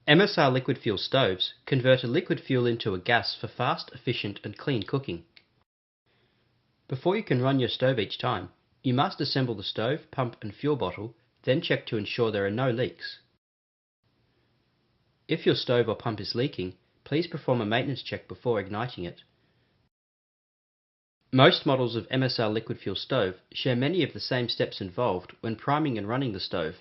MSR liquid fuel stoves convert a liquid fuel into a gas for fast, efficient and clean cooking. Before you can run your stove each time, you must assemble the stove, pump and fuel bottle, then check to ensure there are no leaks. If your stove or pump is leaking, please perform a maintenance check before igniting it. Most models of MSR liquid fuel stove share many of the same steps involved when priming and running the stove.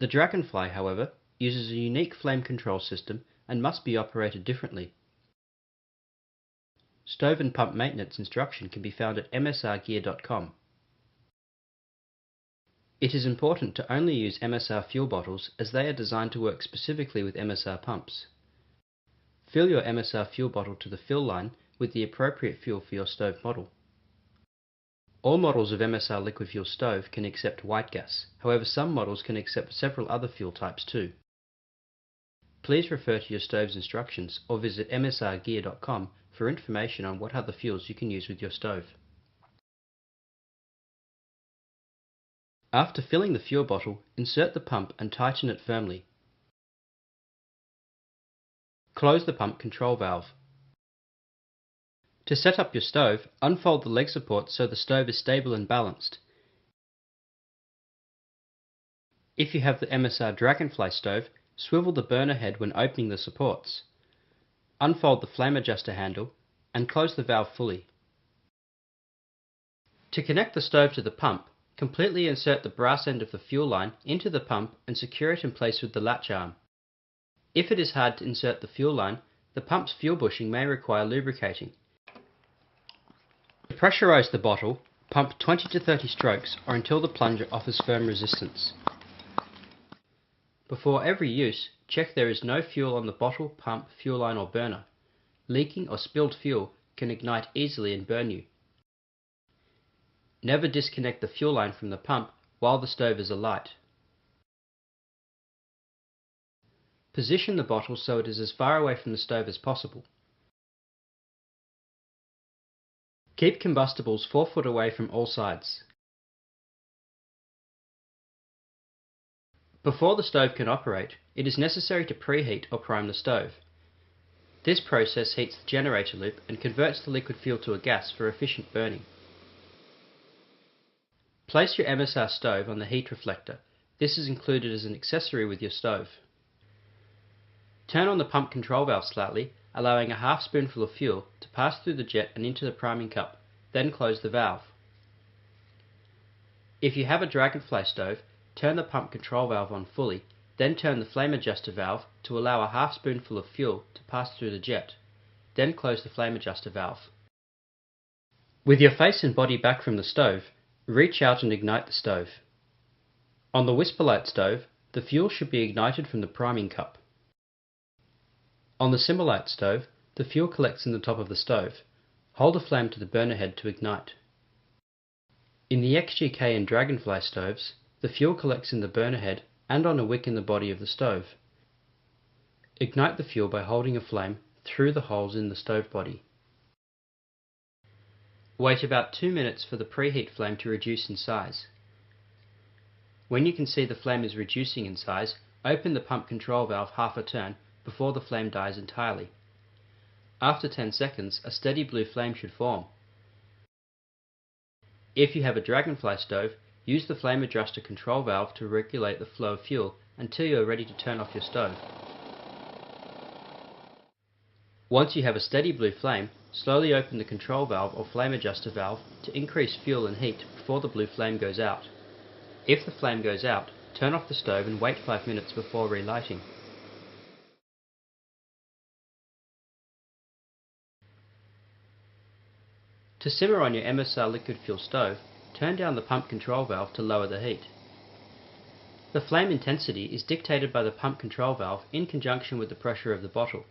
The Dragonfly, however, uses a unique flame control system and must be operated differently. Stove and pump maintenance instruction can be found at msrgear.com. It is important to only use MSR fuel bottles as they are designed to work specifically with MSR pumps. Fill your MSR fuel bottle to the fill line with the appropriate fuel for your stove model. All models of MSR liquid fuel stove can accept white gas, however some models can accept several other fuel types too. Please refer to your stove's instructions or visit msrgear.com for information on what other fuels you can use with your stove. After filling the fuel bottle, insert the pump and tighten it firmly. Close the pump control valve. To set up your stove, unfold the leg support so the stove is stable and balanced. If you have the MSR Dragonfly stove, swivel the burner head when opening the supports. Unfold the flame adjuster handle and close the valve fully. To connect the stove to the pump, completely insert the brass end of the fuel line into the pump and secure it in place with the latch arm. If it is hard to insert the fuel line, the pump's fuel bushing may require lubricating. To pressurize the bottle, pump 20 to 30 strokes or until the plunger offers firm resistance. Before every use, check there is no fuel on the bottle, pump, fuel line or burner. Leaking or spilled fuel can ignite easily and burn you. Never disconnect the fuel line from the pump while the stove is alight. Position the bottle so it is as far away from the stove as possible. Keep combustibles 4 foot away from all sides. Before the stove can operate, it is necessary to preheat or prime the stove. This process heats the generator loop and converts the liquid fuel to a gas for efficient burning. Place your MSR stove on the heat reflector. This is included as an accessory with your stove. Turn on the pump control valve slightly, allowing a half spoonful of fuel to pass through the jet and into the priming cup, then close the valve. If you have a Dragonfly stove, turn the pump control valve on fully, then turn the flame adjuster valve to allow a half spoonful of fuel to pass through the jet, then close the flame adjuster valve. With your face and body back from the stove, reach out and ignite the stove. On the Whisperlight stove, the fuel should be ignited from the priming cup. On the Simulite stove, the fuel collects in the top of the stove. Hold a flame to the burner head to ignite. In the XGK and Dragonfly stoves, the fuel collects in the burner head and on a wick in the body of the stove. Ignite the fuel by holding a flame through the holes in the stove body. Wait about 2 minutes for the preheat flame to reduce in size. When you can see the flame is reducing in size, open the pump control valve half a turn before the flame dies entirely. After 10 seconds, a steady blue flame should form. If you have a Dragonfly stove, use the flame adjuster control valve to regulate the flow of fuel until you are ready to turn off your stove. Once you have a steady blue flame, slowly open the control valve or flame adjuster valve to increase fuel and heat before the blue flame goes out. If the flame goes out, turn off the stove and wait 5 minutes before relighting. To simmer on your MSR liquid fuel stove, turn down the pump control valve to lower the heat. The flame intensity is dictated by the pump control valve in conjunction with the pressure of the bottle.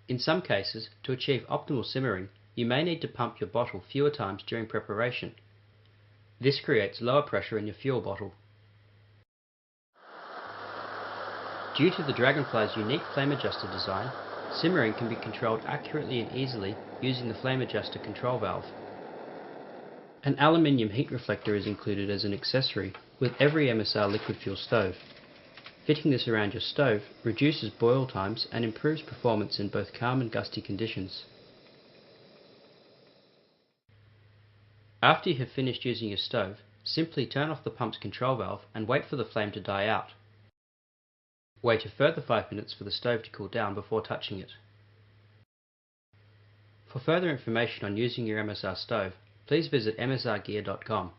In some cases, to achieve optimal simmering, you may need to pump your bottle fewer times during preparation. This creates lower pressure in your fuel bottle. Due to the Dragonfly's unique flame adjuster design, simmering can be controlled accurately and easily using the flame adjuster control valve. An aluminium heat reflector is included as an accessory with every MSR liquid fuel stove. Fitting this around your stove reduces boil times and improves performance in both calm and gusty conditions. After you have finished using your stove, simply turn off the pump's control valve and wait for the flame to die out. Wait a further 5 minutes for the stove to cool down before touching it. For further information on using your MSR stove, please visit msrgear.com.